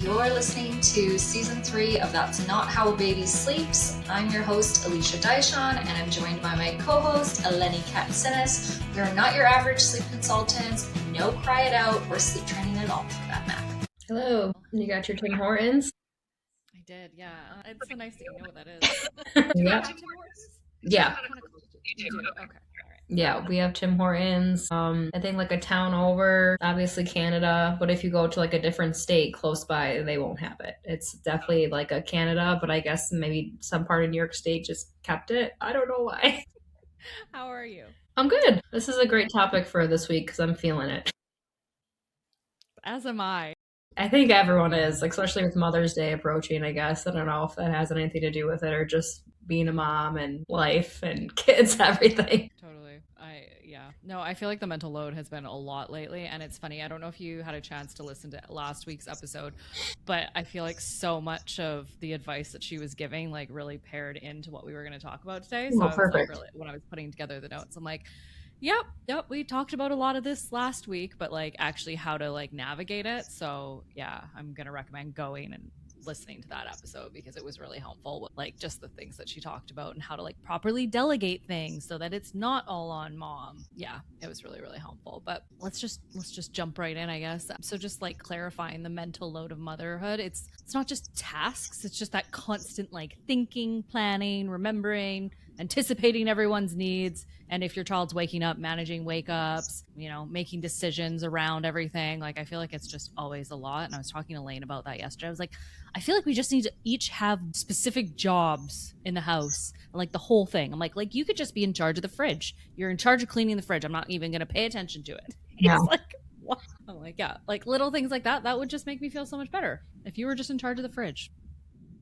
You're listening to Season 3 of That's Not How a Baby Sleeps. I'm your host, Alicia Daishon, and I'm joined by my co-host, Eleni Katsinis. We're not your average sleep consultants, no cry it out or sleep training at all for that matter. Hello, you got your Tim Hortons? I did, yeah. It's so nice that you know what that is. Yeah. Do you have Tim Hortons? Yeah. You do? Okay. All right. Yeah, we have Tim Hortons. I think like a town over, obviously Canada, but if you go to like a different state close by, they won't have it. It's definitely like a Canada, but I guess maybe some part of New York State just kept it. I don't know why. How are you? I'm good. This is a great topic for this week because I'm feeling it. As am I. I think everyone is, especially with Mother's Day approaching, I guess. I don't know if that has anything to do with it or just being a mom and life and kids, everything. Totally. No, I feel like the mental load has been a lot lately, and it's funny. I don't know if you had a chance to listen to last week's episode, but I feel like so much of the advice that she was giving like really paired into what we were going to talk about today. So I was like, really, when I was putting together the notes, I'm like, yep, we talked about a lot of this last week, but like actually how to like navigate it. So yeah, I'm going to recommend going and listening to that episode because it was really helpful with like just the things that she talked about and how to like properly delegate things so that it's not all on mom. Yeah, it was really, really helpful. But let's just jump right in, I guess. So just like clarifying the mental load of motherhood, it's not just tasks, it's just that constant like thinking, planning, remembering, anticipating everyone's needs, and if your child's waking up, managing wake ups, making decisions around everything. Like I feel like it's just always a lot. And I was talking to Lane about that yesterday. I was like, I feel like we just need to each have specific jobs in the house, and like the whole thing. I'm like you could just be in charge of the fridge. You're in charge of cleaning the fridge. I'm not even going to pay attention to it. Yeah. It's like, what? I'm like, yeah, like little things like that would just make me feel so much better if you were just in charge of the fridge.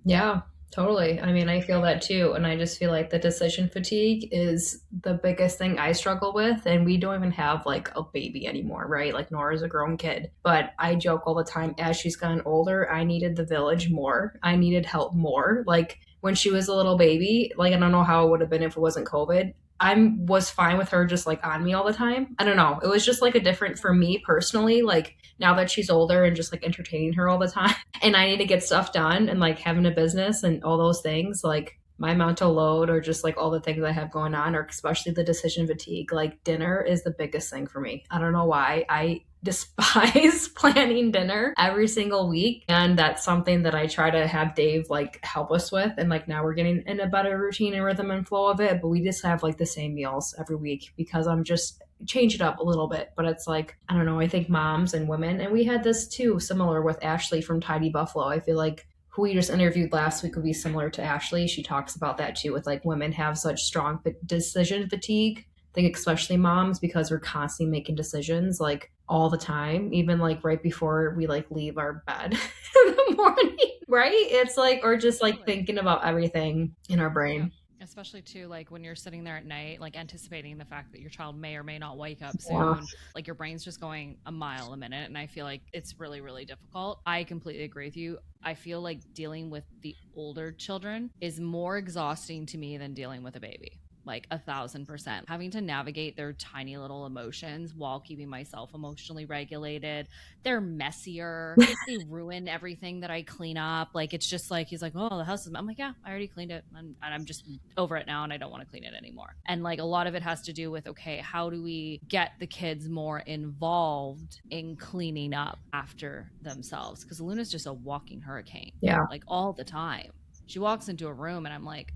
Yeah, totally. I mean, I feel that too. And I just feel like the decision fatigue is the biggest thing I struggle with. And we don't even have like a baby anymore, right? Like Nora's a grown kid. But I joke all the time, as she's gotten older, I needed the village more. I needed help more. Like when she was a little baby, like I don't know how it would have been if it wasn't COVID. I was fine with her just like on me all the time. I don't know. It was just like a different for me personally. Like now that she's older and just like entertaining her all the time and I need to get stuff done and like having a business and all those things, like my mental load or just like all the things I have going on, or especially the decision fatigue, like dinner is the biggest thing for me. I don't know why. I despise planning dinner every single week, and that's something that I try to have Dave like help us with, and like now we're getting in a better routine and rhythm and flow of it, but we just have like the same meals every week because I'm just change it up a little bit. But it's like, I don't know, I think moms and women, and we had this too similar with Ashley from Tidy Buffalo. I feel like who we just interviewed last week would be similar to Ashley. She talks about that too, with like women have such strong decision fatigue. I think especially moms, because we're constantly making decisions like all the time, even like right before we like leave our bed in the morning, right? It's like, or just like thinking about everything in our brain. Yeah. Especially too, like when you're sitting there at night, like anticipating the fact that your child may or may not wake up soon. Yeah. Like your brain's just going a mile a minute, and I feel like it's really, really difficult. I completely agree with you. I feel like dealing with the older children is more exhausting to me than dealing with a baby. Like 1,000%. Having to navigate their tiny little emotions while keeping myself emotionally regulated. They're messier. They ruin everything that I clean up. Like it's just like he's like, oh, the house is. I'm like, yeah, I already cleaned it, and I'm just over it now, and I don't want to clean it anymore. And like a lot of it has to do with, okay, how do we get the kids more involved in cleaning up after themselves? Because Luna's just a walking hurricane. Yeah. Like all the time. She walks into a room, and I'm like,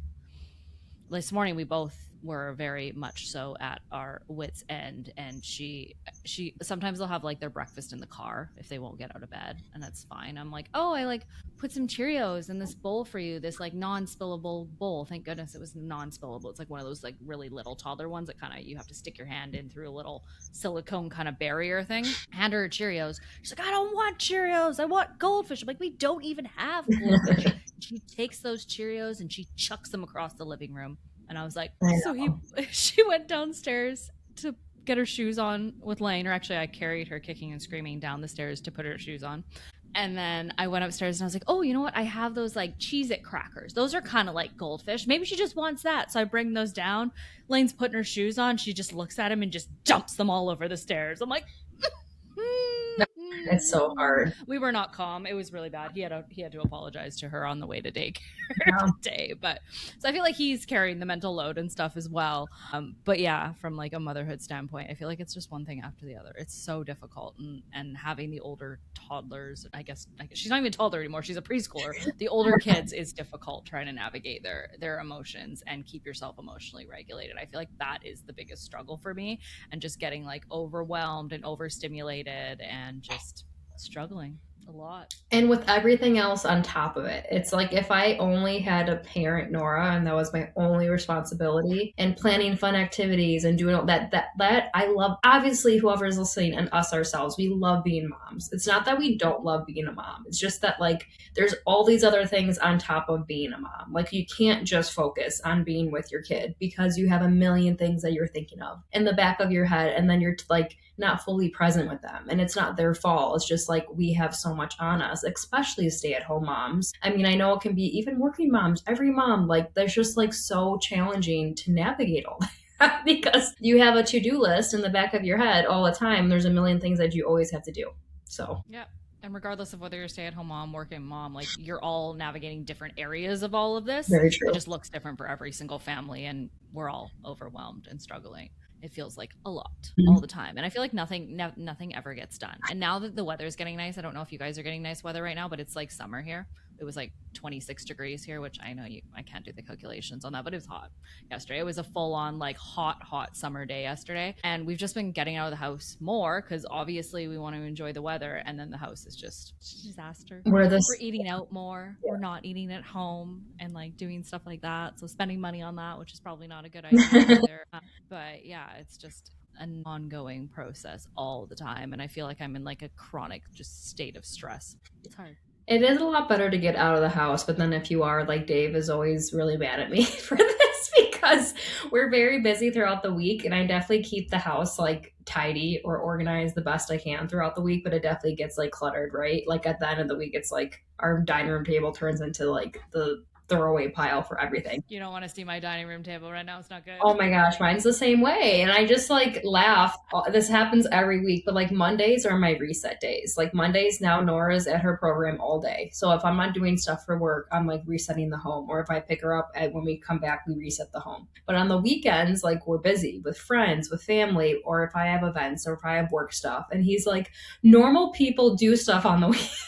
this morning we both were very much so at our wits end, and she sometimes they'll have like their breakfast in the car if they won't get out of bed, and that's fine. I'm like, oh, I like put some Cheerios in this bowl for you, this like non-spillable bowl. Thank goodness it was non-spillable. It's like one of those like really little toddler ones that kind of you have to stick your hand in through a little silicone kind of barrier thing. Hand her Cheerios. She's like, I don't want Cheerios, I want goldfish. I'm like, we don't even have goldfish. She takes those Cheerios and she chucks them across the living room. And I was like, so she went downstairs to get her shoes on with Lane, or actually I carried her kicking and screaming down the stairs to put her shoes on. And then I went upstairs and I was like, oh, you know what? I have those like Cheez-It crackers. Those are kind of like goldfish. Maybe she just wants that. So I bring those down. Lane's putting her shoes on. She just looks at him and just dumps them all over the stairs. I'm like, It's so hard. We were not calm. It was really bad. He had to apologize to her on the way to daycare Yeah. today. But so I feel like he's carrying the mental load and stuff as well. But yeah, from like a motherhood standpoint, I feel like it's just one thing after the other. It's so difficult, and having the older toddlers, I guess she's not even a toddler anymore. She's a preschooler. The older kids is difficult trying to navigate their emotions and keep yourself emotionally regulated. I feel like that is the biggest struggle for me, and just getting like overwhelmed and overstimulated and just struggling a lot. And with everything else on top of it, it's like if I only had a parent, Nora, and that was my only responsibility, and planning fun activities and doing all that I love. Obviously, whoever's listening and us ourselves, we love being moms. It's not that we don't love being a mom. It's just that like there's all these other things on top of being a mom. Like you can't just focus on being with your kid because you have a million things that you're thinking of in the back of your head, and then you're like not fully present with them. And it's not their fault. It's just like we have so much on us, especially stay at home moms. I mean, I know it can be even working moms, every mom, like there's just like so challenging to navigate all that because you have a to-do list in the back of your head all the time. There's a million things that you always have to do. So Yeah. And regardless of whether you're a stay-at-home mom, working mom, like you're all navigating different areas of all of this. very true. It just looks different for every single family, and we're all overwhelmed and struggling. It feels like a lot all the time, and I feel like nothing ever gets done. And now that the weather is getting nice, I don't know if you guys are getting nice weather right now, but it's like summer here. It was like 26 degrees here, which I can't do the calculations on that, but it was hot yesterday. It was a full on like hot summer day yesterday, and we've just been getting out of the house more because obviously we want to enjoy the weather, and then the house is just a disaster. We're this We're eating out more. We're not eating at home and like doing stuff like that, so spending money on that, which is probably not a good idea either. But yeah, it's just an ongoing process all the time, and I feel like I'm in like a chronic just state of stress. It's hard. It is a lot better to get out of the house, but then if you are, like Dave is always really mad at me for this because we're very busy throughout the week, and I definitely keep the house like tidy or organized the best I can throughout the week, but it definitely gets like cluttered, right? Like at the end of the week, it's like our dining room table turns into like the throwaway pile for everything. You don't want to see my dining room table right now. It's not good. Oh my gosh, mine's the same way. And I just like laugh. This happens every week, but like Mondays are my reset days. Like Mondays now, Nora's at her program all day. So if I'm not doing stuff for work, I'm like resetting the home. Or if I pick her up when we come back, we reset the home. But on the weekends, like we're busy with friends, with family, or if I have events or if I have work stuff. And he's like, normal people do stuff on the weekends.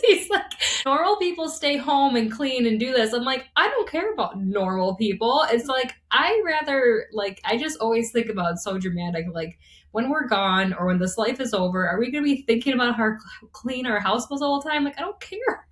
He's like, normal people stay home and clean and do this. I'm like, I don't care about normal people. It's like, I rather, like, I just always think about it so dramatic. Like, when we're gone or when this life is over, are we going to be thinking about how clean our house was all the time? Like, I don't care.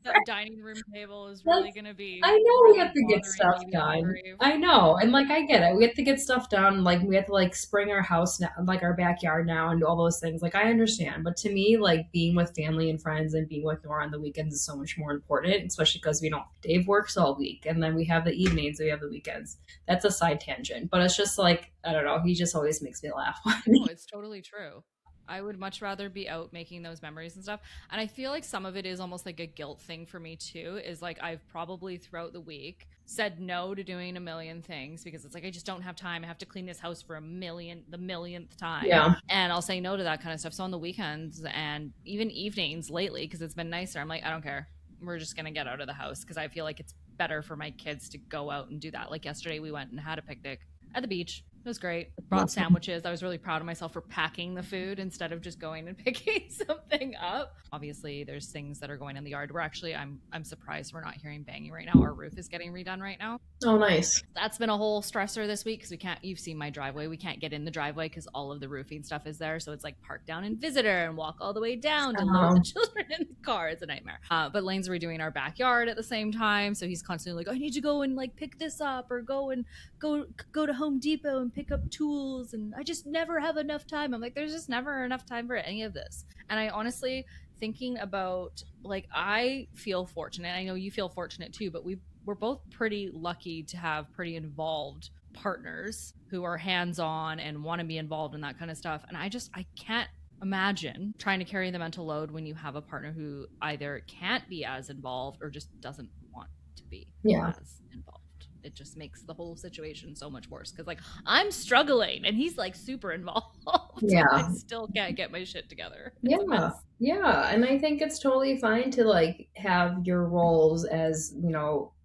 That dining room table is really going to be. I know really we have to get stuff bothering me done. beyond I know. And like, I get it. We have to get stuff done. Like, we have to like spring our house now, like our backyard now and do all those things. Like, I understand. But to me, like being with family and friends and being with Nora on the weekends is so much more important, especially because we don't, Dave works all week and then we have the evenings, we have the weekends. That's a side tangent. But it's just like, I don't know. He just always makes me laugh. No, it's totally true. I would much rather be out making those memories and stuff. And I feel like some of it is almost like a guilt thing for me too, is like I've probably throughout the week said no to doing a million things because it's like I just don't have time. I have to clean this house for the millionth time. Yeah. And I'll say no to that kind of stuff. So on the weekends and even evenings lately, because it's been nicer, I'm like, I don't care. We're just gonna get out of the house because I feel like it's better for my kids to go out and do that. Like yesterday we went and had a picnic at the beach. It was great. Brought sandwiches. I was really proud of myself for packing the food instead of just going and picking something up. Obviously, there's things that are going in the yard. We're actually, I'm surprised we're not hearing banging right now. Our roof is getting redone right now. Oh, nice. That's been a whole stressor this week because you've seen my driveway. We can't get in the driveway because all of the roofing stuff is there. So it's like park down in visitor and walk all the way down to load the children in the car. It's a nightmare. But Lane's redoing our backyard at the same time. So he's constantly like, I need to go and like pick this up or go to Home Depot and pick up tools. And I just never have enough time. I'm like, there's just never enough time for any of this. And I honestly, thinking about like, I feel fortunate. I know you feel fortunate too, but we're both pretty lucky to have pretty involved partners who are hands-on and want to be involved in that kind of stuff. And I can't imagine trying to carry the mental load when you have a partner who either can't be as involved or just doesn't want to be as involved. it just makes the whole situation so much worse because like I'm struggling and he's like super involved. And I Yeah. still can't get my shit together. It's a Yeah. mess. Yeah. And I think it's totally fine to like have your roles as,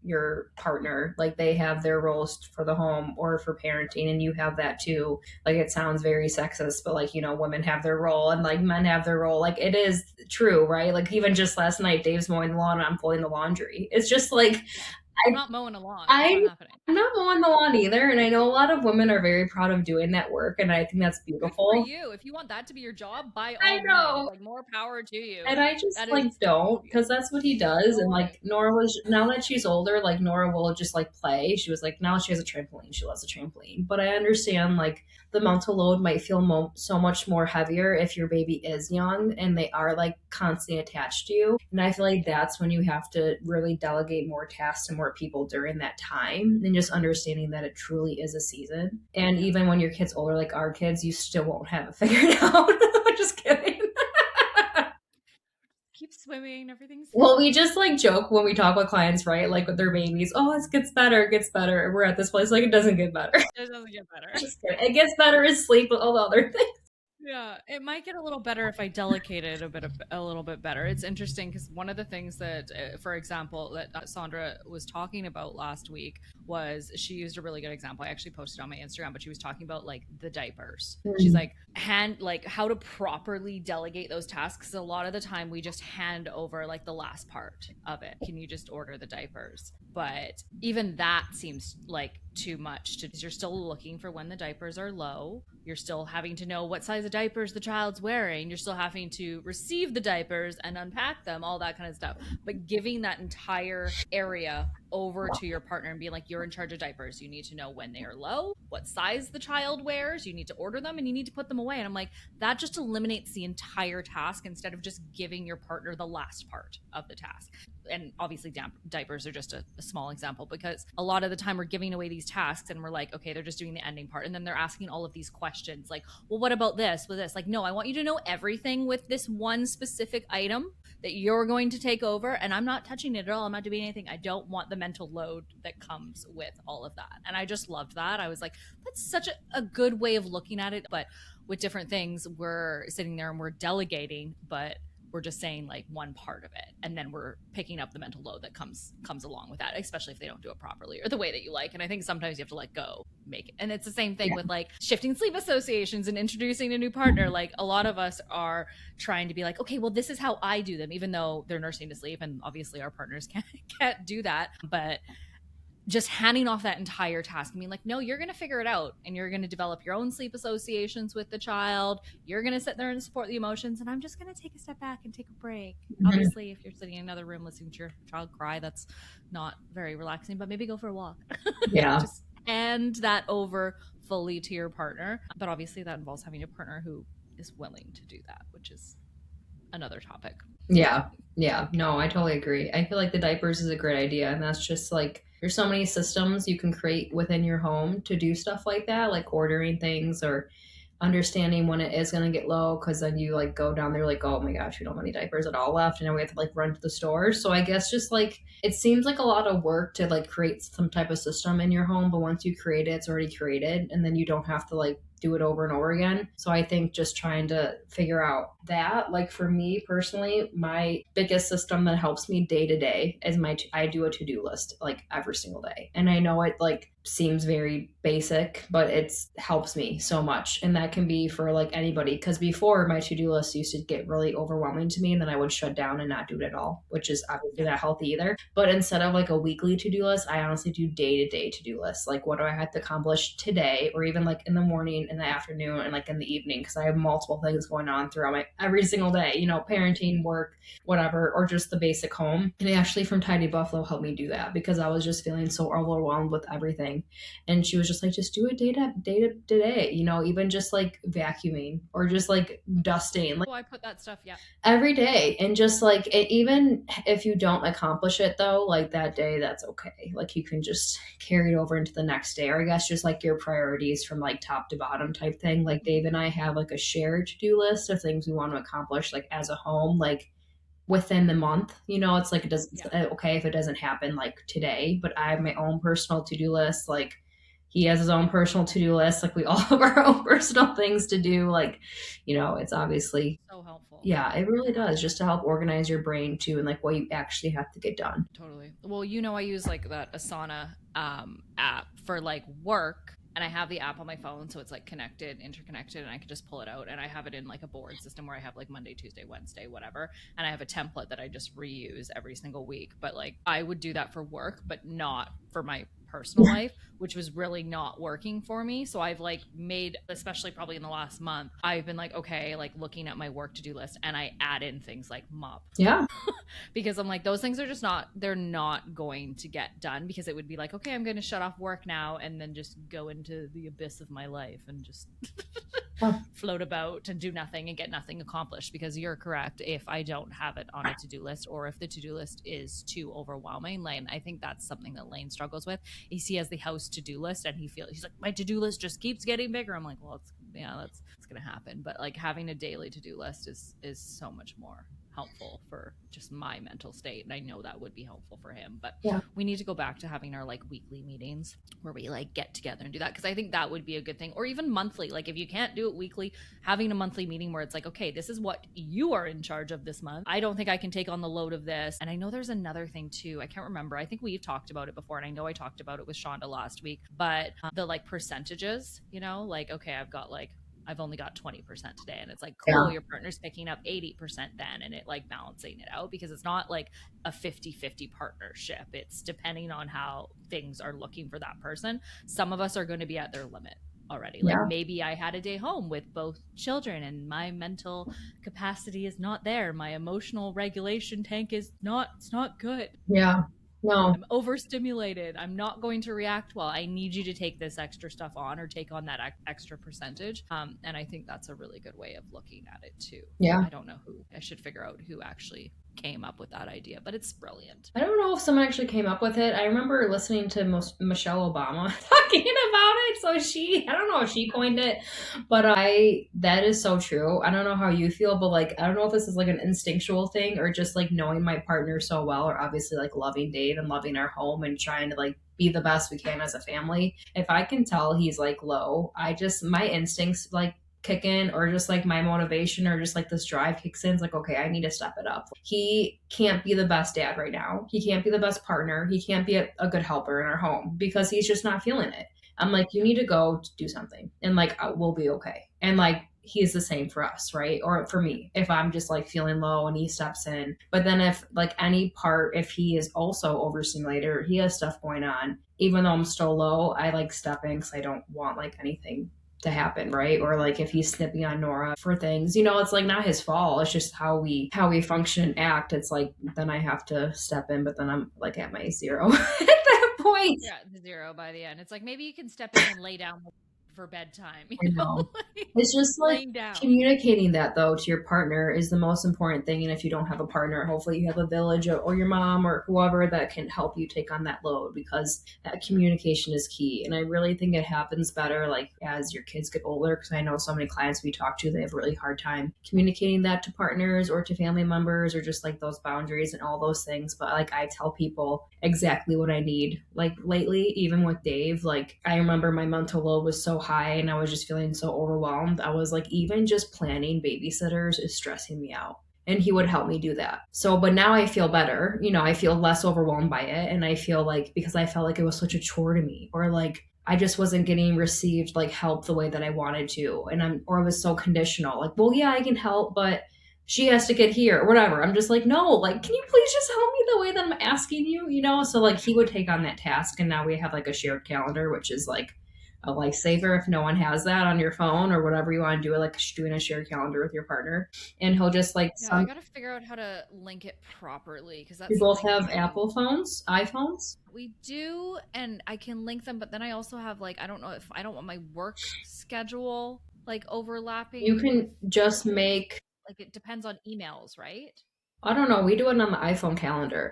your partner. Like they have their roles for the home or for parenting, and you have that too. Like it sounds very sexist, but like, women have their role and like men have their role. Like it is true, right? Like even just last night, Dave's mowing the lawn and I'm folding the laundry. It's just like, Yeah. I'm I not mowing a lawn. It's not I'm happening. not mowing the lawn either, and I know a lot of women are very proud of doing that work, and I think that's Good for beautiful. you. If you want that to be your job, by I all means, know. like more power to you. And I just That like is don't, because that's what he does. so And right. like Nora was, now that she's older, like Nora will just like play. She was like, now she has a trampoline. She loves a trampoline. But I understand like the mental load might feel so much more heavier if your baby is young and they are like constantly attached to you. And I feel like that's when you have to really delegate more tasks to more people during that time, and just understanding that it truly is a season. And even when your kid's older, like our kids, you still won't have it figured out. I'm just kidding. Keep swimming. Everything's Well, fine. we just like joke when we talk with clients, right? Like with their babies, oh, it gets better, it gets better. And we're at this place, like it doesn't get better. It doesn't get better. Just kidding. It gets better is sleep with all the other things. Yeah, it might get a little better if I delegate it a little bit better. It's interesting because one of the things that, for example, that Sandra was talking about last week was she used a really good example. I actually posted on my Instagram, but she was talking about like the diapers. She's like like how to properly delegate those tasks. A lot of the time we just hand over like the last part of it. Can you just order the diapers? But even that seems like too much to, you're still looking for when the diapers are low. You're still having to know what size of diapers the child's wearing. You're still having to receive the diapers and unpack them, all that kind of stuff. But giving that entire area over to your partner and being like, you're in charge of diapers. You need to know when they are low, what size the child wears. You need to order them and you need to put them away. And I'm like, that just eliminates the entire task instead of just giving your partner the last part of the task. And obviously diapers are just a small example because a lot of the time we're giving away these tasks and we're like, okay, they're just doing the ending part, and then they're asking all of these questions like, well, what about this with this? Like, no, I want you to know everything with this one specific item that you're going to take over, and I'm not touching it at all. I'm not doing anything. I don't want the mental load that comes with all of that. And I just loved that. I was like, that's such a good way of looking at it. But with different things, we're sitting there and we're delegating, but we're just saying like one part of it, and then we're picking up the mental load that comes along with that, especially if they don't do it properly or the way that you like. And I think sometimes you have to let go, make it. And it's the same thing with like shifting sleep associations and introducing a new partner. Like a lot of us are trying to be like, okay, well, this is how I do them, even though they're nursing to sleep, and obviously our partners can't do that. But just handing off that entire task. I mean, like, no, you're going to figure it out, and you're going to develop your own sleep associations with the child. You're going to sit there and support the emotions, and I'm just going to take a step back and take a break. Mhm. Obviously, if you're sitting in another room listening to your child cry, that's not very relaxing, but maybe go for a walk. Yeah. Just hand that over fully to your partner. But obviously that involves having a partner who is willing to do that, which is another topic. Yeah. Yeah. No, I totally agree. I feel like the diapers is a great idea. And that's just like, there's so many systems you can create within your home to do stuff like that, like ordering things or understanding when it is going to get low. Cause then you like go down there, like, oh my gosh, we don't have any diapers at all left. And then we have to like run to the store. So I guess just like, it seems like a lot of work to like create some type of system in your home. But once you create it, it's already created. And then you don't have to like do it over and over again. So I think just trying to figure out that, like for me personally, my biggest system that helps me day to day is I do a to-do list like every single day. And I know it like seems very basic, but it's helps me so much. And that can be for like anybody. Cause before my to-do list used to get really overwhelming to me, and then I would shut down and not do it at all, which is obviously not healthy either. But instead of like a weekly to-do list, I honestly do day-to-day to-do lists. Like what do I have to accomplish today, or even like in the morning, in the afternoon, and like in the evening, because I have multiple things going on throughout my every single day, parenting, work, whatever, or just the basic home. And Ashley from Tidy Buffalo helped me do that because I was just feeling so overwhelmed with everything. And she was just like, just do it day to day, even just like vacuuming or just like dusting. Like, Oh, I put that stuff, every day. And just like, even if you don't accomplish it though, like that day, that's okay. Like you can just carry it over into the next day, or I guess just like your priorities from like top to bottom type thing. Like Dave and I have like a shared to-do list of things we want to accomplish like as a home, like within the month. It's like it doesn't, Yeah. okay if it doesn't happen like today, but I have my own personal to-do list. Like he has his own personal to-do list. Like we all have our own personal things to do. Like, it's obviously, So helpful. yeah, it really does, just to help organize your brain too, and like what you actually have to get done. Totally. Well, I use like that Asana app for like work, and I have the app on my phone, so it's like connected, interconnected, and I can just pull it out. And I have it in like a board system where I have like Monday, Tuesday, Wednesday, whatever. And I have a template that I just reuse every single week. But like I would do that for work, but not for my personal life, which was really not working for me. So I've like made, especially probably in the last month, I've been like, okay, like looking at my work to do list, and I add in things like mop. Yeah. Because I'm like, those things are just not, they're not going to get done, because it would be like, okay, I'm going to shut off work now and then just go into the abyss of my life and just float about and do nothing and get nothing accomplished. Because you're correct. If I don't have it on a to-do list, or if the to-do list is too overwhelming, Lane, I think that's something that Lane struggles with. He has the house to-do list, and he's like, my to-do list just keeps getting bigger. I'm like, well, that's going to happen. But like having a daily to-do list is so much more helpful for just my mental state, and I know that would be helpful for him. But Yeah. we need to go back to having our like weekly meetings where we like get together and do that, because I think that would be a good thing. Or even monthly, like if you can't do it weekly, having a monthly meeting where it's like, okay, this is what you are in charge of this month. I don't think I can take on the load of this. And I know there's another thing too, I can't remember, I think we've talked about it before, and I know I talked about it with Shonda last week, but the like percentages, like, okay, I've only got 20% today. And it's like, cool, Yeah. your partner's picking up 80% then, and it like balancing it out, because it's not like a 50-50 partnership. It's depending on how things are looking for that person. Some of us are going to be at their limit already. Like maybe I had a day home with both children and my mental capacity is not there. My emotional regulation tank is not, it's not good. Yeah. No. I'm overstimulated. I'm not going to react well. I need you to take this extra stuff on, or take on that extra percentage. And I think that's a really good way of looking at it too. Yeah. I don't know who. I should figure out who actually came up with that idea, but it's brilliant. I don't know if someone actually came up with it. I remember listening to Michelle Obama talking about it. So I don't know if she coined it, but that is so true. I don't know how you feel, but like, I don't know if this is like an instinctual thing, or just like knowing my partner so well, or obviously like loving Dave and loving our home and trying to like be the best we can as a family. If I can tell he's like low, my instincts like kick in, or just like my motivation, or just like this drive kicks in. It's like, okay, I need to step it up. He can't be the best dad right now. He can't be the best partner. He can't be a good helper in our home, because he's just not feeling it. I'm like, you need to go do something, and like, we'll be okay. And like, he's the same for us, right? Or for me, if I'm just like feeling low and he steps in. But then if he is also overstimulated, or he has stuff going on, even though I'm still low, I like step in, because I don't want like anything to happen, right? Or like if he's snipping on Nora for things, it's like not his fault. It's just how we function and act. It's like, then I have to step in, but then I'm like at my zero at that point. Yeah, zero by the end. It's like, maybe you can step in and lay down for bedtime. I know. It's just like communicating that though to your partner is the most important thing. And if you don't have a partner, hopefully you have a village or your mom or whoever that can help you take on that load, because that communication is key. And I really think it happens better like as your kids get older, because I know so many clients we talk to, they have a really hard time communicating that to partners or to family members, or just like those boundaries and all those things. But like I tell people exactly what I need. Like lately, even with Dave, like I remember my mental load was so high and I was just feeling so overwhelmed. I was like, even just planning babysitters is stressing me out. And he would help me do that. So, but now I feel better. I feel less overwhelmed by it. And I feel like, because I felt like it was such a chore to me, or like I just wasn't getting received like help the way that I wanted to. Or I was so conditional. Like, well, yeah, I can help, but she has to get here or whatever. I'm just like, no, like, can you please just help me the way that I'm asking you, So like he would take on that task. And now we have like a shared calendar, which is like a lifesaver if no one has that on your phone or whatever you want to do, like doing a shared calendar with your partner. And he'll just like, I gotta figure out how to link it properly, because that's, we both have Apple phones, iPhones. We do, and I can link them, but then I also have like, I don't know if I don't want my work schedule like overlapping. You can just make, like, it depends on emails, right? I don't know. We do it on the iPhone calendar.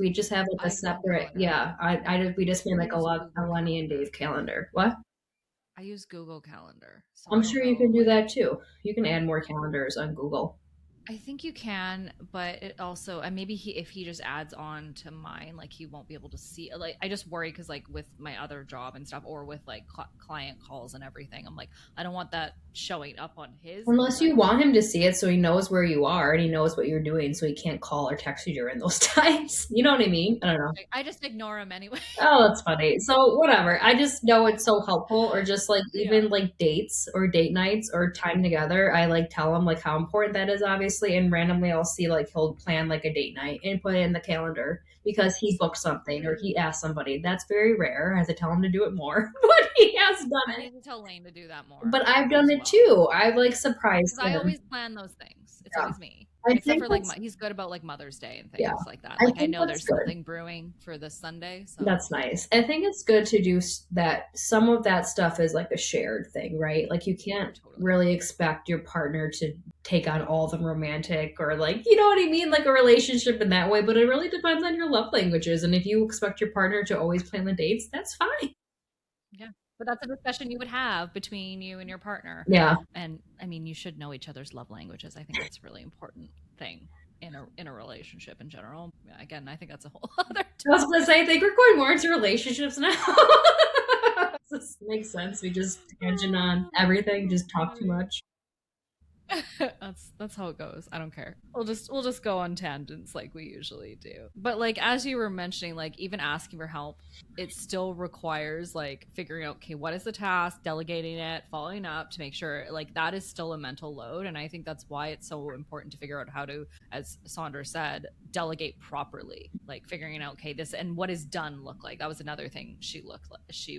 We just have like a separate, calendar. We just made like a Lenny and Dave calendar. What? I use Google Calendar. So I'm sure you can do that too. You can add more calendars on Google. I think you can, but it also, and maybe if he just adds on to mine, like he won't be able to see. Like I just worry because like with my other job and stuff, or with like client calls and everything, I'm like, I don't want that showing up on his because Unless I you want him to see it so he knows where you are and he knows what you're doing so he can't call or text you during those times. You know what I mean? I don't know. I just ignore him anyway. Oh, that's funny. So whatever. I just know it's so helpful. Or just like Yeah. even like dates or date nights or time together. I like tell him like how important that is, obviously. And randomly I'll see like he'll plan like a date night and put it in the calendar because he booked something or he asked somebody. That's very rare. I have to tell him to do it more, but he has I done it. need to tell Lane to do that more But I've done as it well. too. I've like surprised Because I him. always plan those things. It's Yeah. always me. I Except think for like that's he's good about like Mother's Day and yeah. things like that. I Like I think know that's there's good. something brewing for this Sunday, so That's nice. I think it's good to do that. Some of that stuff is like a shared thing, right? Like you can't totally. really expect your partner to take on all the romantic or like, you know what I mean? Like a relationship in that way, but it really depends on your love languages. And if you expect your partner to always plan the dates, that's fine. Yeah. But that's a discussion you would have between you and your partner. Yeah. And I mean, you should know each other's love languages. I think that's a really important thing in a relationship in general. Yeah, again, I think that's a whole other I was going to say, I think we're going more into relationships now. This makes sense. We just tangent on everything, just talk too much. That's how it goes. I don't care. We'll just go on tangents like we usually do. But like as you were mentioning, like even asking for help, it still requires like figuring out, okay, what is the task, delegating it, following up to make sure like that is still a mental load. And I think that's why it's so important to figure out how to, as Sandra said, delegate properly. Like figuring out, okay, this and what is done look like. That was another thing she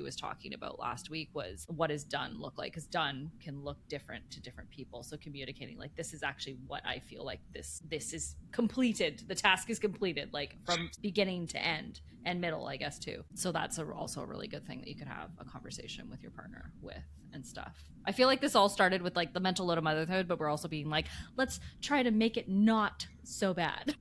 was talking about last week was what does done look like? Because done can look different to different people. So communicating like this is actually what I feel like this is completed. The task is completed, like from beginning to end and middle, I guess too. So that's also a really good thing that you could have a conversation with your partner with and stuff. I feel like this all started with like the mental load of motherhood, but we're also being like, let's try to make it not so bad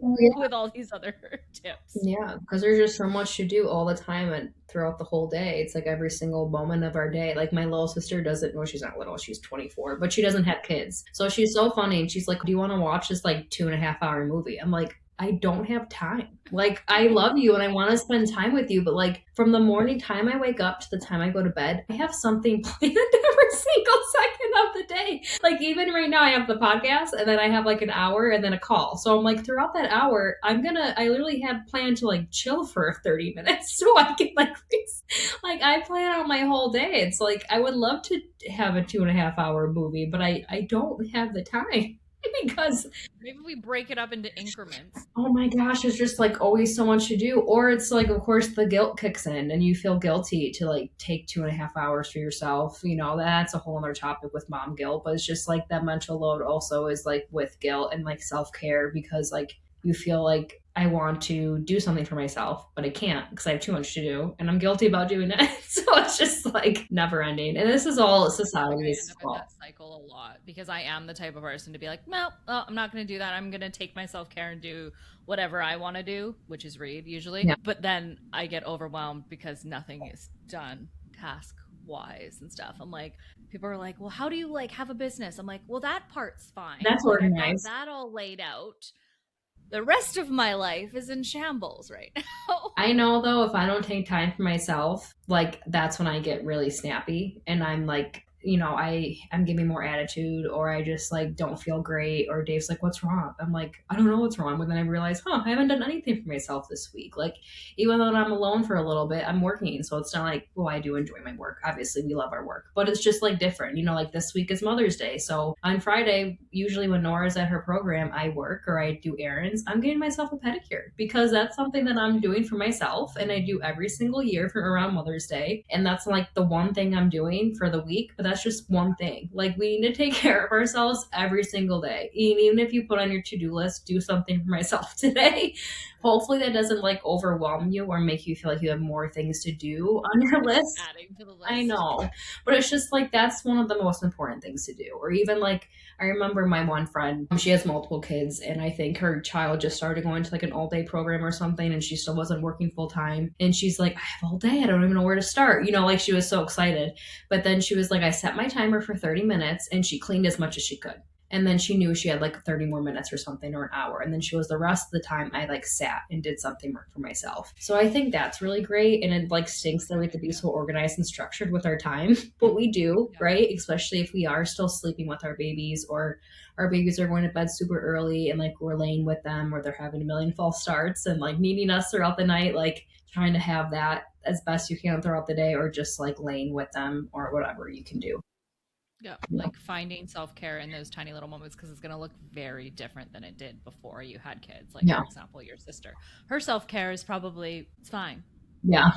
with all these other tips. Yeah, because there's just so much to do all the time and throughout the whole day. It's like every single moment of our day. Like my little sister doesn't, well, she's not little, she's 24, but she doesn't have kids. So she's so funny. And she's like, do you want to watch this like 2.5 hour movie? I'm like, I don't have time. Like, I love you and I want to spend time with you, but like from the morning time I wake up to the time I go to bed, I have something planned every single second of the day. Like, even right now, I have the podcast and then I have like an hour and then a call. So I'm like, throughout that hour, I literally have planned to like chill for 30 minutes so I can like, I plan out my whole day. It's like, I would love to have a 2.5 hour movie, but I don't have the time. Because maybe we break it up into increments. oh my gosh, there's just like always so much to do. Or it's like, of course, the guilt kicks in and you feel guilty to like take 2.5 hours for yourself. You know, that's a whole other topic with mom guilt, but it's just like that mental load also is like with guilt and like self care because like you feel like I want to do something for myself, but I can't because I have too much to do and I'm guilty about doing it. So it's just like never ending. And this is all society's I end up in fault. that cycle a lot because I am the type of person to be like, no, I'm not going to do that. I'm going to take my self care and do whatever I want to do, which is read usually. Yeah. But then I get overwhelmed because nothing is done task wise and stuff. I'm like, people are like, well, how do you like have a business? I'm like, well, that part's fine. That's Like I've got organized. that all laid out. The rest of my life is in shambles right now. I know though, if I don't take time for myself, like that's when I get really snappy and I'm like, you know, I'm giving more attitude or I just like don't feel great or Dave's like, what's wrong? I'm like, I don't know what's wrong. But then I realize, I haven't done anything for myself this week. Like even though I'm alone for a little bit, I'm working. So it's not like, well, I do enjoy my work. Obviously we love our work, but it's just like different, you know, like this week is Mother's Day. So on Friday, usually when Nora's at her program, I work or I do errands. I'm getting myself a pedicure because that's something that I'm doing for myself. And I do every single year for around Mother's Day. And that's like the one thing I'm doing for the week, but that's just one thing. Like we need to take care of ourselves every single day. Even if you put on your to-do list, do something for myself today. Hopefully that doesn't like overwhelm you or make you feel like you have more things to do on your list. Adding to the list. I know, but it's just like that's one of the most important things to do. Or even like I remember my one friend, she has multiple kids and I think her child just started going to like an all day program or something and she still wasn't working full time. And she's like, I have all day. I don't even know where to start. You know, like she was so excited. But then she was like, I set my timer for 30 minutes and she cleaned as much as she could. And then she knew she had like 30 more minutes or something, or an hour. And then she was, the rest of the time I like sat and did something for myself. So I think that's really great. And it like stinks that we have to be so organized and structured with our time, but we do, Yeah. right? Especially if we are still sleeping with our babies, or our babies are going to bed super early and like we're laying with them, or they're having a million false starts and like needing us throughout the night, like trying to have that as best you can throughout the day, or just like laying with them or whatever you can do. Yeah, Yeah. like finding self-care in those tiny little moments, because it's going to look very different than it did before you had kids. Like, Yeah. for example, your sister, her self-care is probably, it's fine. Yeah.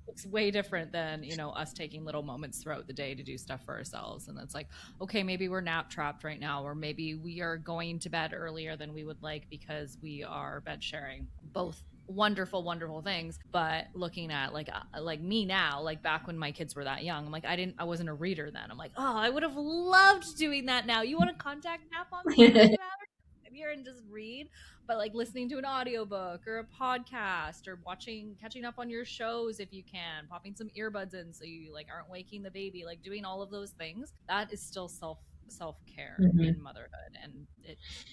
It's way different than, you know, us taking little moments throughout the day to do stuff for ourselves. And it's like, okay, maybe we're nap trapped right now, or maybe we are going to bed earlier than we would like because we are bed sharing. Both wonderful, wonderful things. But looking at like me now, like back when my kids were that young, I'm like, I wasn't a reader then. I'm like, oh, I would have loved doing that now. You want to contact nap on me for 2 hours? Here and just read, but like listening to an audiobook or a podcast, or catching up on your shows if you can, popping some earbuds in so you like aren't waking the baby, like doing all of those things, that is still self-care Mhm. in motherhood, and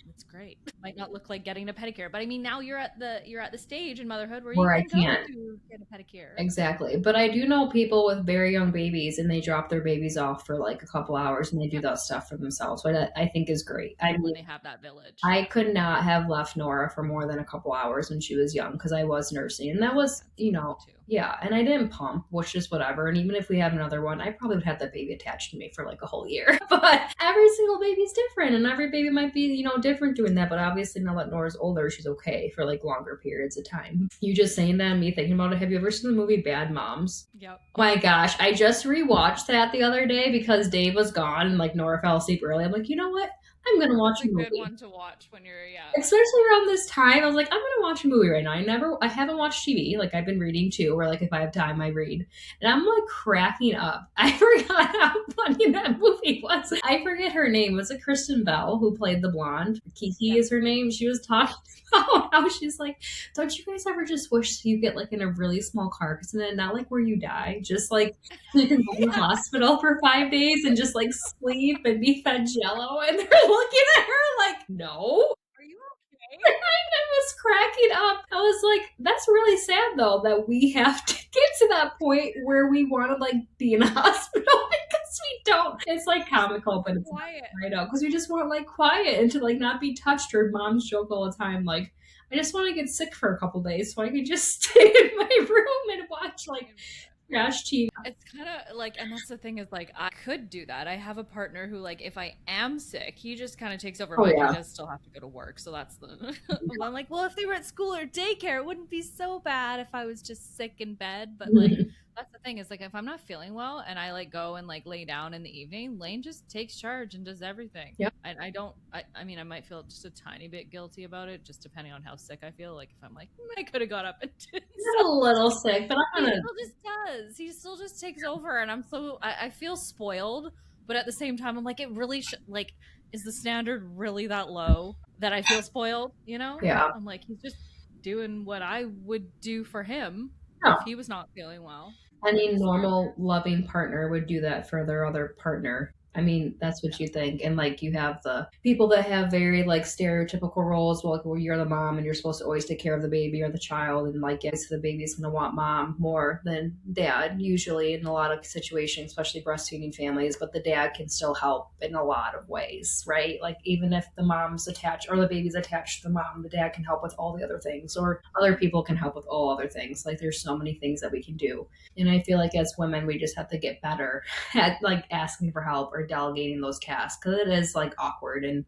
it's great. Might not look like getting a pedicure, but I mean, now you're at the stage in motherhood where you Where I can go can't. to get a pedicure. Exactly. But I do know people with very young babies and they drop their babies off for like a couple hours and they do Yeah, that stuff for themselves, which I think is great. I when mean, they have that village. I could not have left Nora for more than a couple hours when she was young because I was nursing. And that was, That's you me know, too. yeah. And I didn't pump, which is whatever. And even if we had another one, I probably would have that baby attached to me for like a whole year. But every single baby's different. And every baby might be, different doing that. But obviously, now that Nora's older, she's okay for like longer periods of time. You just saying that and me thinking about it. Have you ever seen the movie Bad Moms? Yep. Oh my gosh, I just rewatched that the other day because Dave was gone and like Nora fell asleep early. I'm like, you know what? I'm gonna watch That's a a good movie. one to watch when you're, yeah. Especially around this time, I was like, I'm gonna watch a movie right now. I haven't watched TV. Like I've been reading too, or like if I have time, I read. And I'm like cracking up. I forgot how funny that movie was. I forget her name. Was it Kristen Bell who played the blonde? Kiki Yes. is her name. She was talking about how she's like, don't you guys ever just wish you get like in a really small car accident, not like where you die, just like you can go to the Yeah. hospital for 5 days and just like sleep and be fed jello, and they're looking at her like, no. Are you okay? I was cracking up. I was like, that's really sad though that we have to get to that point where we want to like be in a hospital because we don't. It's like comical, but it's not Quiet. right out because we just want like quiet and to like not be touched. Or moms joke all the time, like, I just want to get sick for a couple days so I can just stay in my room and watch like trash TV. It's kind of like, and that's the thing, is like, I could do that. I have a partner who, like, if I am sick, he just kind of takes over. Oh Mind you, he yeah. does still have to go to work, so that's the. I'm like, well, if they were at school or daycare, it wouldn't be so bad if I was just sick in bed. But like, that's the thing, is like, if I'm not feeling well and I like go and like lay down in the evening, Lane just takes charge and does everything. Yep. And I don't. I mean, I might feel just a tiny bit guilty about it, just depending on how sick I feel. Like if I'm like, I could have got up and did Not a little sick, but I'm he gonna. still just does. He still just takes over, and I feel spoiled, but at the same time, I'm like, it really like, is the standard really that low that I feel spoiled? You know? Yeah. I'm like, he's just doing what I would do for him No. if he was not feeling well. Any normal loving partner would do that for their other partner. I mean, that's what Yeah. you think. And like you have the people that have very like stereotypical roles, well, like where you're the mom and you're supposed to always take care of the baby or the child, and like yes, the baby's gonna want mom more than dad, usually in a lot of situations, especially breastfeeding families, but the dad can still help in a lot of ways, right? Like even if the mom's attached or the baby's attached to the mom, the dad can help with all the other things, or other people can help with all other things. Like there's so many things that we can do. And I feel like as women, we just have to get better at like asking for help or delegating those tasks, because it is like awkward and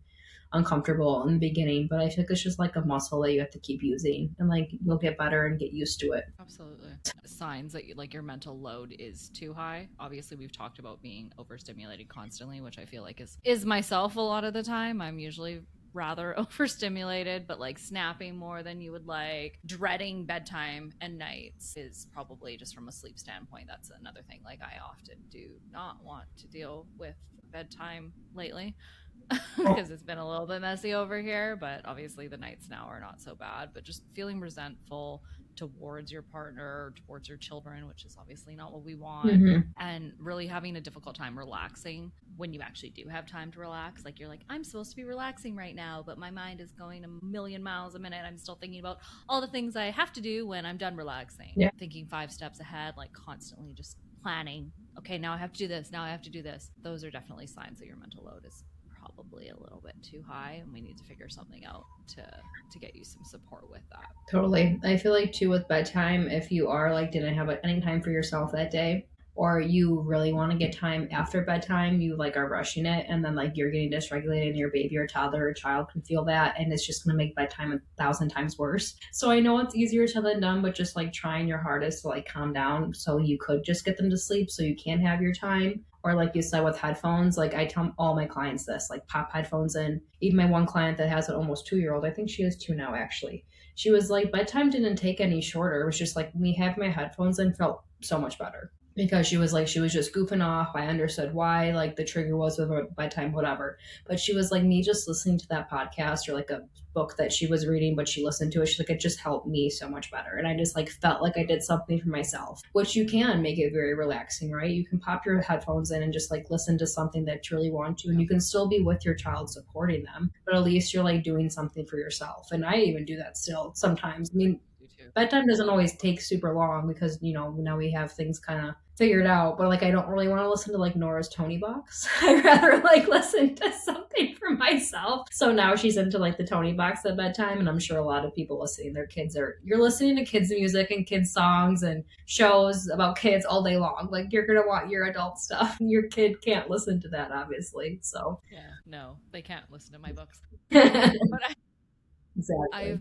uncomfortable in the beginning. But I think it's just like a muscle that you have to keep using, and like you'll get better and get used to it. Absolutely. Signs that like your mental load is too high. Obviously, we've talked about being overstimulated constantly, which I feel like is myself a lot of the time. I'm usually rather overstimulated, but like snapping more than you would like, dreading bedtime and nights is probably just from a sleep standpoint. That's another thing. Like I often do not want to deal with bedtime lately because it's been a little bit messy over here, but obviously the nights now are not so bad. But just feeling resentful, towards your partner or towards your children, which is obviously not what we want. And really having a difficult time relaxing when you actually do have time to relax. Like you're like, I'm supposed to be relaxing right now, but my mind is going a million miles a minute. I'm still thinking about all the things I have to do when I'm done relaxing. Yeah. Thinking 5 steps ahead, like constantly just planning. Okay, now I have to do this. Now I have to do this. Those are definitely signs that your mental load is probably a little bit too high, and we need to figure something out to get you some support with that. Totally. I feel like too with bedtime, if you are like didn't have any time for yourself that day, or you really want to get time after bedtime, you like are rushing it, and then like you're getting dysregulated, and your baby or toddler or child can feel that, and it's just going to make bedtime 1,000 times worse. So I know it's easier said than done, but just like trying your hardest to like calm down so you could just get them to sleep so you can have your time. Or like you said with headphones, like I tell all my clients this, like pop headphones in. Even my one client that has an almost 2-year-old, I think she has 2 now actually. She was like, bedtime didn't take any shorter. It was just like me having my headphones in felt so much better. Because she was like, she was just goofing off. I understood why, like the trigger was with her bedtime, whatever. But she was like, me just listening to that podcast or like a book that she was reading, but she listened to it. She's like, it just helped me so much better. And I just like felt like I did something for myself, which you can make it very relaxing, right? You can pop your headphones in and just like listen to something that you really want to, and you can still be with your child supporting them, but at least you're like doing something for yourself. And I even do that still sometimes. I mean, bedtime doesn't always take super long because, you know, now we have things kind of figured out, but like I don't really want to listen to like Nora's Tony box. I'd rather like listen to something for myself. So now she's into like the Tony box at bedtime, and I'm sure a lot of people listening, their kids are, you're listening to kids music and kids songs and shows about kids all day long. Like you're gonna want your adult stuff. Your kid can't listen to that, obviously. So yeah, no, they can't listen to my books. but Exactly.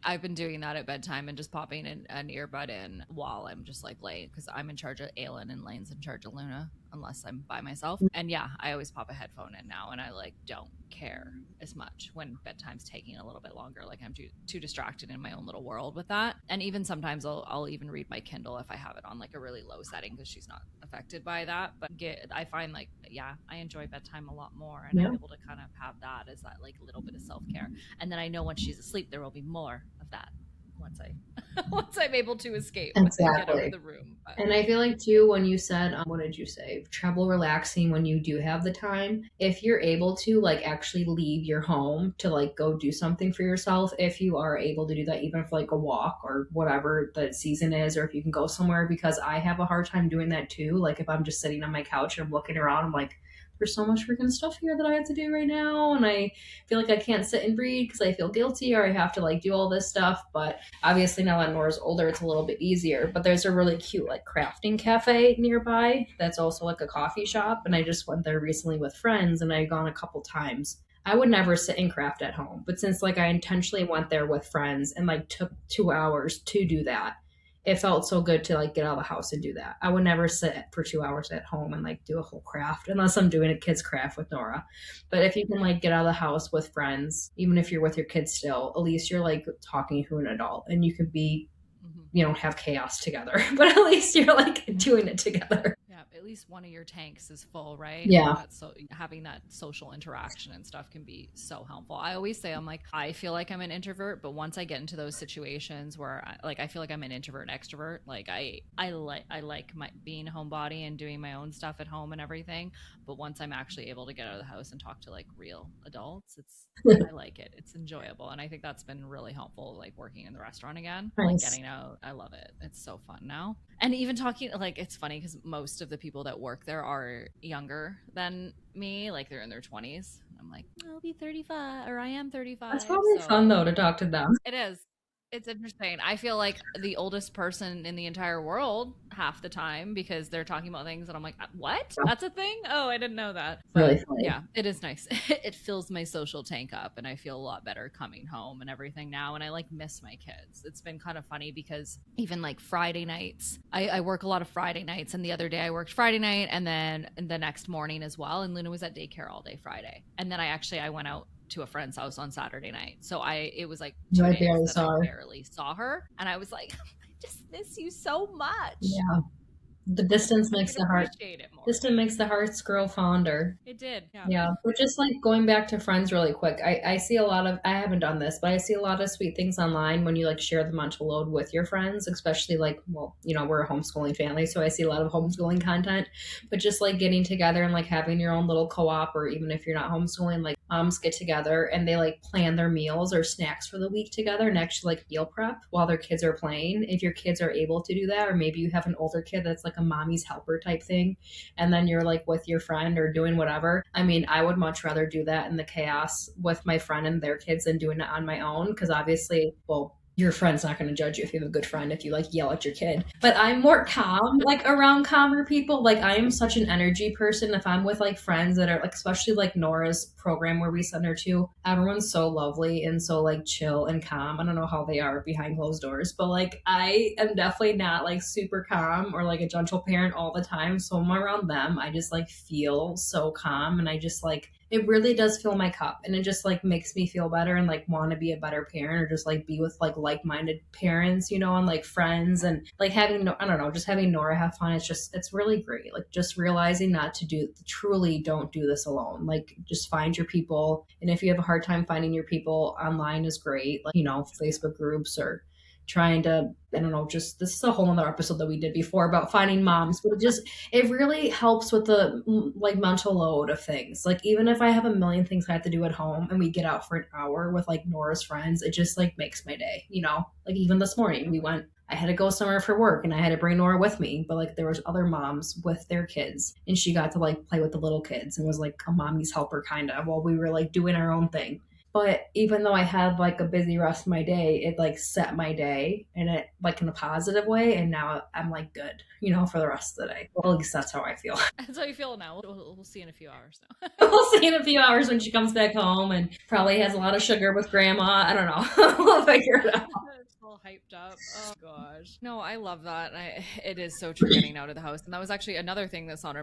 I've been doing that at bedtime and just popping an earbud in while I'm just like laying, because I'm in charge of Aylin and Lane's in charge of Luna unless I'm by myself. And yeah, I always pop a headphone in now, and I like don't care as much when bedtime's taking a little bit longer. Like I'm too distracted in my own little world with that. And even sometimes I'll even read my Kindle if I have it on like a really low setting because she's not affected by that. But I find like, yeah, I enjoy bedtime a lot more, and I'm able to kind of have that as that like little bit of self-care. And then I know once she's asleep, there will be more of that once I'm able to escape and get out of the room. But. And I feel like too, when you said, what did you say? Trouble relaxing when you do have the time. If you're able to like actually leave your home to like go do something for yourself, if you are able to do that, even for like a walk or whatever the season is, or if you can go somewhere, because I have a hard time doing that too. Like if I'm just sitting on my couch and I'm looking around, I'm like, there's so much freaking stuff here that I have to do right now, and I feel like I can't sit and read because I feel guilty, or I have to like do all this stuff. But obviously now that Nora's older, it's a little bit easier. But there's a really cute like crafting cafe nearby that's also like a coffee shop, and I just went there recently with friends, and I've gone a couple times. I would never sit and craft at home, but since like I intentionally went there with friends and like took 2 hours to do that, it felt so good to like get out of the house and do that. I would never sit for 2 hours at home and like do a whole craft unless I'm doing a kid's craft with Nora. But if you can like get out of the house with friends, even if you're with your kids still, at least you're like talking to an adult, and you could be, you know, have chaos together, but at least you're like doing it together. Yeah, at least one of your tanks is full, right? Yeah. So having that social interaction and stuff can be so helpful. I always say, I'm like, I feel like I'm an introvert, but once I get into those situations where I feel like I'm an introvert and extrovert, like I like my being a homebody and doing my own stuff at home and everything. But once I'm actually able to get out of the house and talk to like real adults, I like it. It's enjoyable. And I think that's been really helpful, like working in the restaurant again, Nice. like getting out. I love it. It's so fun now. And even talking, like, it's funny because most of the people that work there are younger than me, like they're in their 20s. I'm like, I'll be 35, or I am 35. That's probably fun though to talk to them. It is. It's interesting. I feel like the oldest person in the entire world half the time because they're talking about things and I'm like, what? That's a thing? Oh, I didn't know that. But really funny. Yeah, it is nice. It fills my social tank up and I feel a lot better coming home and everything now. And I like miss my kids. It's been kind of funny because even like Friday nights, I work a lot of Friday nights, and the other day I worked Friday night and then the next morning as well. And Luna was at daycare all day Friday. And then I went out to a friend's house on Saturday night. So it was like 2 days that I barely saw her. And I was like, I just miss you so much. Yeah. The distance I makes could the heart. appreciate it more. Distance makes the hearts grow fonder. It did. Yeah. Yeah, but just like going back to friends really quick, I see a lot of, I haven't done this, but I see a lot of sweet things online when you like share the mental load with your friends, especially like, well, you know, we're a homeschooling family, so I see a lot of homeschooling content, but just like getting together and like having your own little co-op, or even if you're not homeschooling, like moms get together and they like plan their meals or snacks for the week together and actually like meal prep while their kids are playing. If your kids are able to do that, or maybe you have an older kid that's like a mommy's helper type thing, and then you're like with your friend or doing whatever. I mean, I would much rather do that in the chaos with my friend and their kids than doing it on my own, because obviously, well, your friend's not going to judge you if you have a good friend if you like yell at your kid. But I'm more calm, like around calmer people. Like I am such an energy person. If I'm with like friends that are like, especially like Nora's program where we send her to, everyone's so lovely and so like chill and calm. I don't know how they are behind closed doors, but like I am definitely not like super calm or like a gentle parent all the time. So when I'm around them, I just like feel so calm, and I just like, it really does fill my cup, and it just like makes me feel better and like want to be a better parent, or just like be with like-minded parents, you know, and like friends, and like having, I don't know, just having Nora have fun. It's just, it's really great. Like just realizing not to do, truly don't do this alone. Like just find your people, and if you have a hard time finding your people, online is great, like, you know, Facebook groups, or trying to, I don't know, just, this is a whole other episode that we did before about finding moms, but it really helps with the like mental load of things. Like even if I have a million things I have to do at home and we get out for an hour with like Nora's friends, it just like makes my day, you know? Like even this morning we went, I had to go somewhere for work and I had to bring Nora with me, but like there was other moms with their kids and she got to like play with the little kids and was like a mommy's helper kind of while we were like doing our own thing. But even though I had like a busy rest of my day, it like set my day in it like in a positive way. And now I'm like good, you know, for the rest of the day. Well, at least that's how I feel. That's how you feel now. We'll see in a few hours now. We'll see in a few hours when she comes back home and probably has a lot of sugar with grandma. I don't know. We'll figure it out. It's all hyped up. Oh gosh. No, I love that. It is so true getting out of the house. And that was actually another thing that Sandra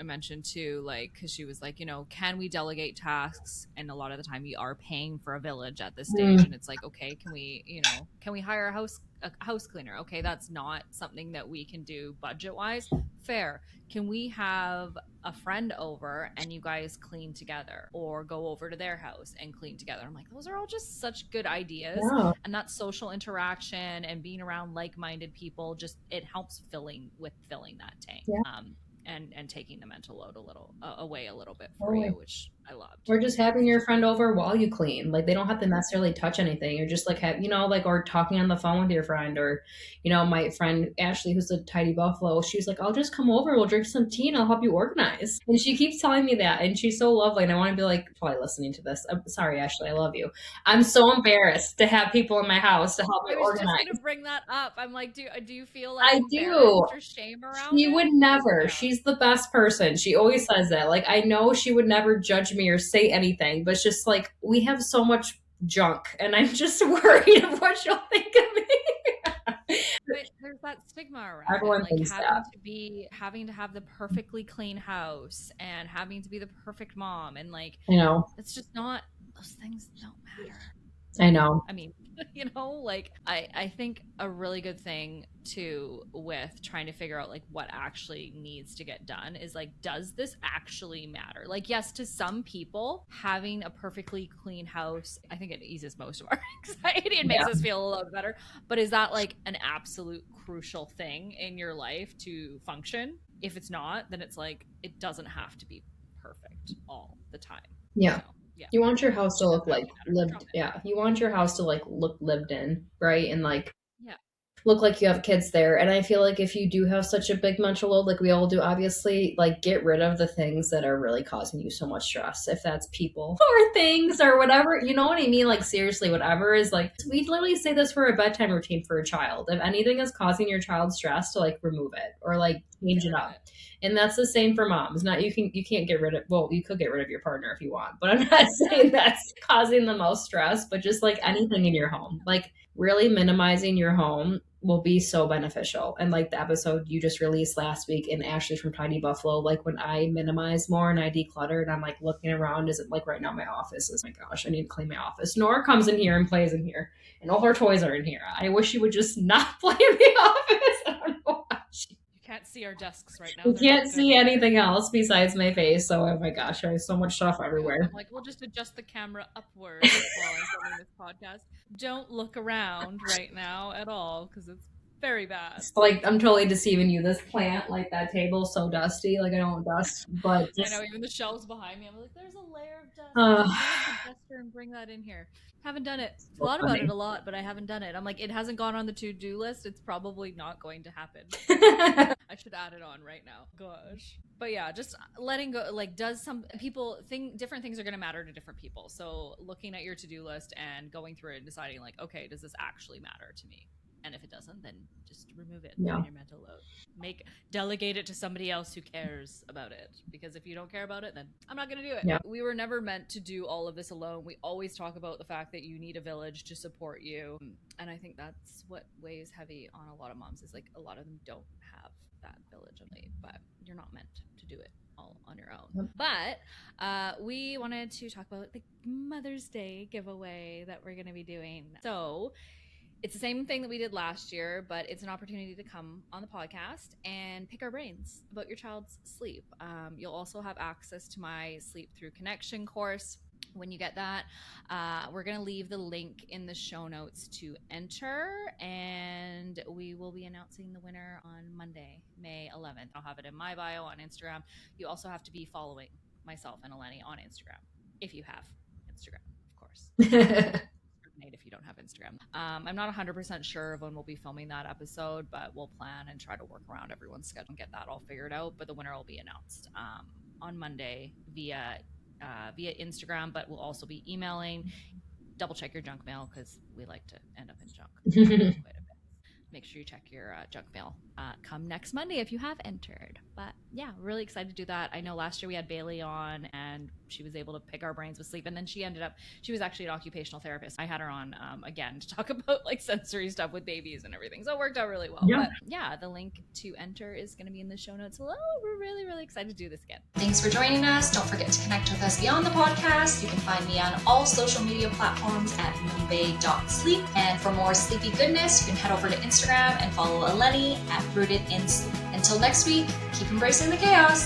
mentioned too, like, because she was like, you know, can we delegate tasks? And a lot of the time we are paying for a village at this stage. And it's like, okay, can we hire a house cleaner? Okay, that's not something that we can do budget wise. Fair. Can we have a friend over and you guys clean together, or go over to their house and clean together? I'm like, those are all just such good ideas. Yeah. And that social interaction and being around like-minded people, just it helps filling that tank. Yeah. And taking the mental load a little away a little bit for you, which I loved. Or just having your friend over while you clean. Like they don't have to necessarily touch anything. You're just like, you know, like, or talking on the phone with your friend, or, you know, my friend Ashley, who's a tidy buffalo, she's like, I'll just come over, we'll drink some tea and I'll help you organize. And she keeps telling me that. And she's so lovely. And I want to be like, probably listening to this. I'm sorry, Ashley, I love you. I'm so embarrassed to have people in my house to help me organize. I was just going to bring that up. I'm like, do you feel like I do. Or shame around She it? would never. Yeah. She's the best person. She always says that. Like, I know she would never judge me or say anything, but it's just like, we have so much junk and I'm just worried of what she'll think of me. But there's that stigma around Everyone it, like thinks that. having to have the perfectly clean house and having to be the perfect mom, and like, I know. it's just not, those things don't matter. I know. I mean, you know, like I think a really good thing too with trying to figure out like what actually needs to get done is like, does this actually matter? Like, yes, to some people, having a perfectly clean house, I think it eases most of our anxiety and makes us feel a little better. But is that like an absolute crucial thing in your life to function? If it's not, then it's like, it doesn't have to be perfect all the time. Yeah. So, yeah. You want your house to look like lived. Yeah. You want your house to like look lived in, right? And like, look like you have kids there. And I feel like if you do have such a big mental load, like we all do, obviously, like get rid of the things that are really causing you so much stress. If that's people or things or whatever, you know what I mean? Like seriously, whatever is like, we literally say this for a bedtime routine for a child. If anything is causing your child stress, to like remove it or like change it up. And that's the same for moms. Not, you can't get rid of, well, you could get rid of your partner if you want, but I'm not saying that's causing the most stress, but just like anything in your home, like really minimizing your home will be so beneficial. And like the episode you just released last week in Ashley from Tiny Buffalo, like when I minimize more and I declutter and I'm like looking around, is it like right now my office is, my gosh, I need to clean my office. Nora comes in here and plays in here and all her toys are in here. I wish she would just not play in the office. I don't know why. You can't see our desks right now. You They're can't not see good. anything else besides my face. So, oh my gosh, I have so much stuff Yeah, everywhere. I'm like, we'll just adjust the camera upwards while I'm filming this podcast. Don't look around right now at all because it's very bad. It's like I'm totally deceiving you. This plant, like that table's so dusty. Like I don't dust, but I just know, even the shelves behind me, I'm like, there's a layer of dust. uh, I should grab the duster and bring that in here. Haven't done it. so Thought about it funny. a lot, but I haven't done it. I'm like, it hasn't gone on the to-do list. It's probably not going to happen. I should add it on right now. Gosh. But yeah, just letting go. Like, does some people think different things are going to matter to different people? So looking at your to-do list and going through it and deciding, like, okay, does this actually matter to me? And if it doesn't, then just remove it Yeah. from your mental load. Delegate it to somebody else who cares about it. Because if you don't care about it, then I'm not going to do it. Yeah. We were never meant to do all of this alone. We always talk about the fact that you need a village to support you. And I think that's what weighs heavy on a lot of moms, is like a lot of them don't have that village. But you're not meant to do it all on your own. But we wanted to talk about the Mother's Day giveaway that we're going to be doing. So it's the same thing that we did last year, but it's an opportunity to come on the podcast and pick our brains about your child's sleep. You'll also have access to my Sleep Through Connection course. When you get that, we're going to leave the link in the show notes to enter, and we will be announcing the winner on Monday, May 11th. I'll have it in my bio on Instagram. You also have to be following myself and Eleni on Instagram, if you have Instagram, of course. If you don't have Instagram. I'm not 100% sure of when we'll be filming that episode, but we'll plan and try to work around everyone's schedule and get that all figured out. But the winner will be announced on Monday via Instagram, but we'll also be emailing. Double check your junk mail because we like to end up in junk quite a bit. Make sure you check your junk mail come next Monday if you have entered. But yeah, really excited to do that. I know last year we had Bailey on and she was able to pick our brains with sleep, and then she was actually an occupational therapist. I had her on again to talk about like sensory stuff with babies and everything, so it worked out really well. Yeah. But yeah, the link to enter is going to be in the show notes below. We're really, really excited to do this again. Thanks for joining us. Don't forget to connect with us beyond the podcast. You can find me on all social media platforms at moonbay.sleep. And for more sleepy goodness, you can head over to Instagram and follow Eleni at Rooted in Sleep. Until next week, keep embracing the chaos.